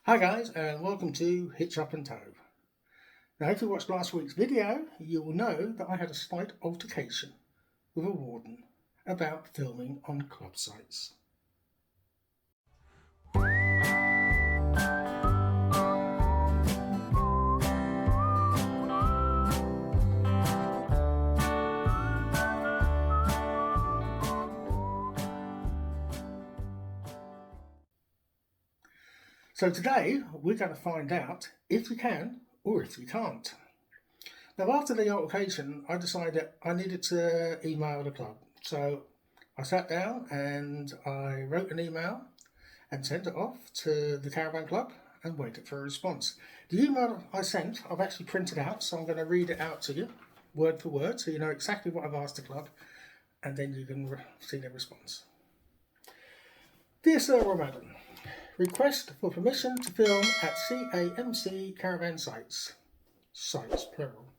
Hi guys, and welcome to HitchUpAndTow. Now if you watched last week's video, you will know that I had a slight altercation with a warden about filming on club sites. So today we're going to find out if you can or if you can't. Now after the altercation, I decided I needed to email the club. So I sat down and I wrote an email and sent it off to the caravan club and waited for a response. The email I sent, I've actually printed out, so I'm going to read it out to you word for word so you know exactly what I've asked the club, and then you can see the response. Dear Sir or Madam, request for permission to film at CAMC caravan sites. Sites, plural.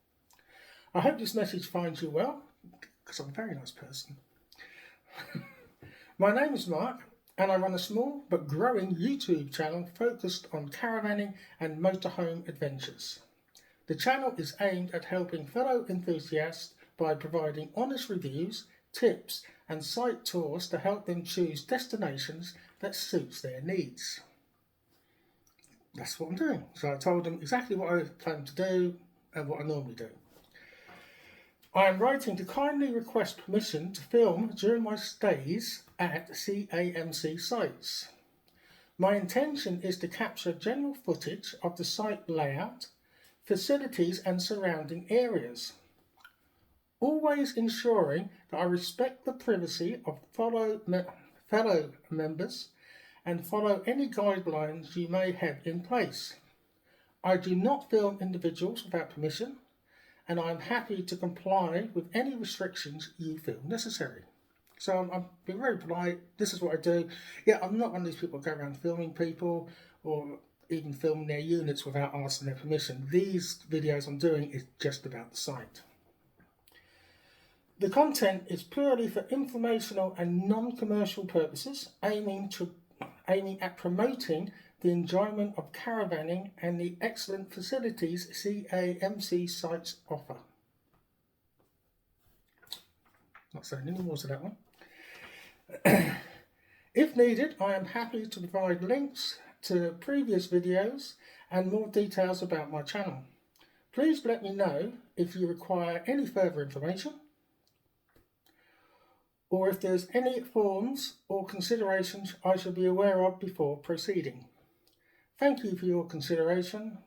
I hope this message finds you well, because I'm a very nice person. My name is Mark, and I run a small but growing YouTube channel focused on caravanning and motorhome adventures. The channel is aimed at helping fellow enthusiasts by providing honest reviews, tips and site tours to help them choose destinations that suits their needs. That's what I'm doing. So I told them exactly what I plan to do and what I normally do. I am writing to kindly request permission to film during my stays at CAMC sites. My intention is to capture general footage of the site layout, facilities and surrounding areas, always ensuring that I respect the privacy of fellow members and follow any guidelines you may have in place. I do not film individuals without permission, and I am happy to comply with any restrictions you feel necessary. So I'm being very polite. This is what I do. Yeah, I'm not one of these people who go around filming people or even filming their units without asking their permission. These videos I'm doing is just about the site. The content is purely for informational and non-commercial purposes, aiming at promoting the enjoyment of caravanning and the excellent facilities CAMC sites offer. Not saying any more to that one. If needed, I am happy to provide links to previous videos and more details about my channel. Please let me know if you require any further information, or if there's any forms or considerations I should be aware of before proceeding. Thank you for your consideration.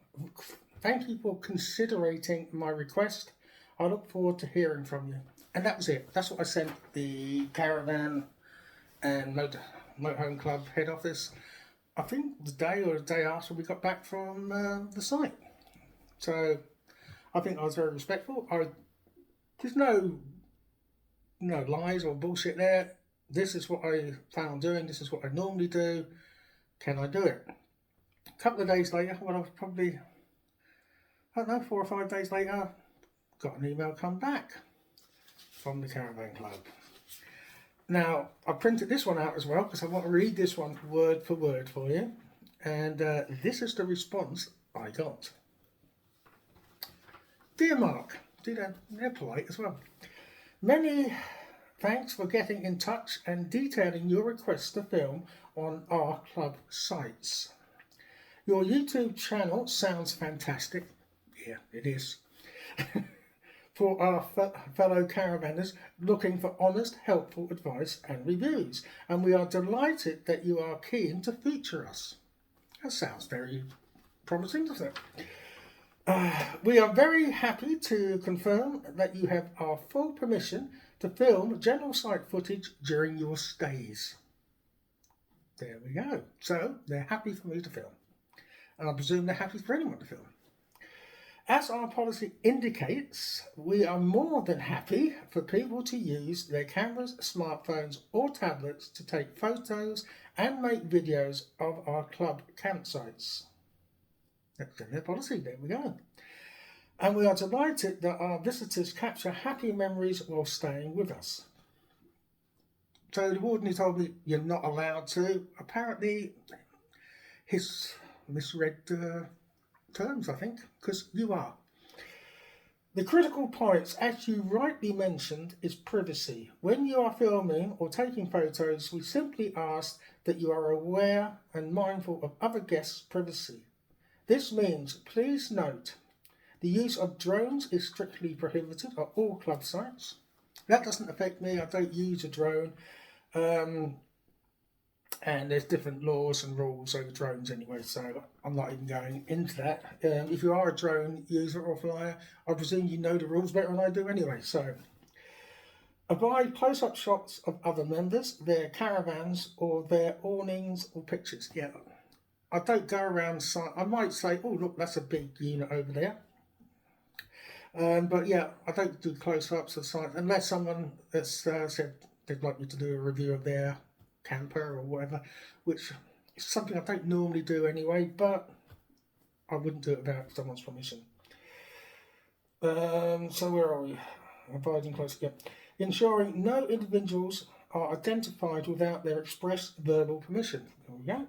Thank you for considering my request. I look forward to hearing from you. And that was it. That's what I sent the caravan and motorhome club head office, I think the day or the day after we got back from the site. So I think I was very respectful. There's no lies or bullshit there. This is what I plan on doing. This is what I normally do. Can I do it? A couple of days later, well, I was probably, 4 or 5 days later, got an email come back from the caravan club. Now, I printed this one out as well because I want to read this one word for word for you. And this is the response I got. Dear Mark, they're polite as well. Many thanks for getting in touch and detailing your request to film on our club sites. Your YouTube channel sounds fantastic. Yeah, it is. For our fellow caravanners looking for honest, helpful advice and reviews. And we are delighted that you are keen to feature us. That sounds very promising, doesn't it? We are very happy to confirm that you have our full permission to film general site footage during your stays. There we go. So they're happy for me to film. And I presume they're happy for anyone to film. As our policy indicates, we are more than happy for people to use their cameras, smartphones or tablets to take photos and make videos of our club campsites. That's in their policy, there we go. And we are delighted that our visitors capture happy memories while staying with us. So the warden told me you're not allowed to. Apparently his misread terms, I think, because you are. The critical points, as you rightly mentioned, is privacy. When you are filming or taking photos, we simply ask that you are aware and mindful of other guests' privacy. This means, please note, the use of drones is strictly prohibited at all club sites. That doesn't affect me, I don't use a drone. And there's different laws and rules over drones anyway, so I'm not even going into that. If you are a drone user or flyer, I presume you know the rules better than I do anyway. So, avoid close-up shots of other members, their caravans, or their awnings or pictures. Yeah, I don't go around. I might say, oh look, that's a big unit over there. But yeah, I don't do close-ups of sites unless someone has said they'd like me to do a review of their camper or whatever, which is something I don't normally do anyway, but I wouldn't do it without someone's permission. So where are we? Avoiding close again. Ensuring no individuals are identified without their express verbal permission. There we go.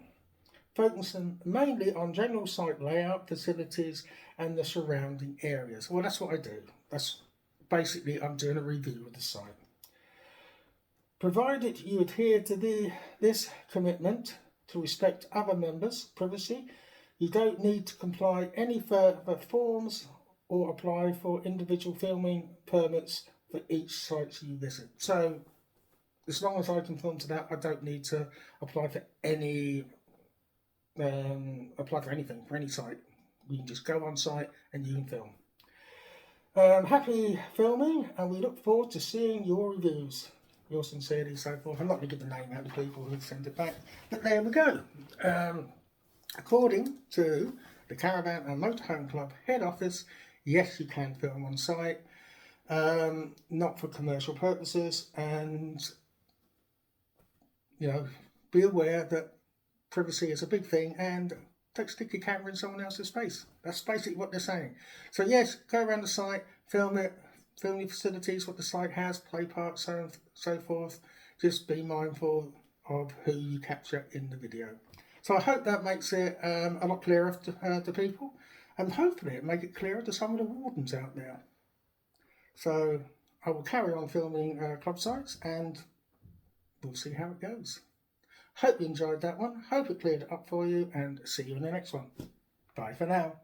Focusing mainly on general site layout, facilities, and the surrounding areas. Well, that's what I do. That's basically, I'm doing a review of the site. Provided you adhere to this commitment to respect other members' privacy, you don't need to comply any further forms or apply for individual filming permits for each site you visit. So, as long as I conform to that, I don't need to apply for anything, for any site. You can just go on site and you can film. Happy filming, and we look forward to seeing your reviews. Yours sincerely, so forth. I'm not going to give the name out of the people who send it back, but there we go. According to the Caravan and Motorhome Club head office, yes, you can film on site, not for commercial purposes, and be aware that privacy is a big thing, and don't stick your camera in someone else's space. That's basically what they're saying. So yes, go around the site, film it. Film your facilities, what the site has, play parks, so forth. Just be mindful of who you capture in the video. So I hope that makes it a lot clearer to people, and hopefully it make it clearer to some of the wardens out there. So I will carry on filming club sites, and we'll see how it goes. Hope you enjoyed that one. Hope it cleared it up for you, and see you in the next one. Bye for now.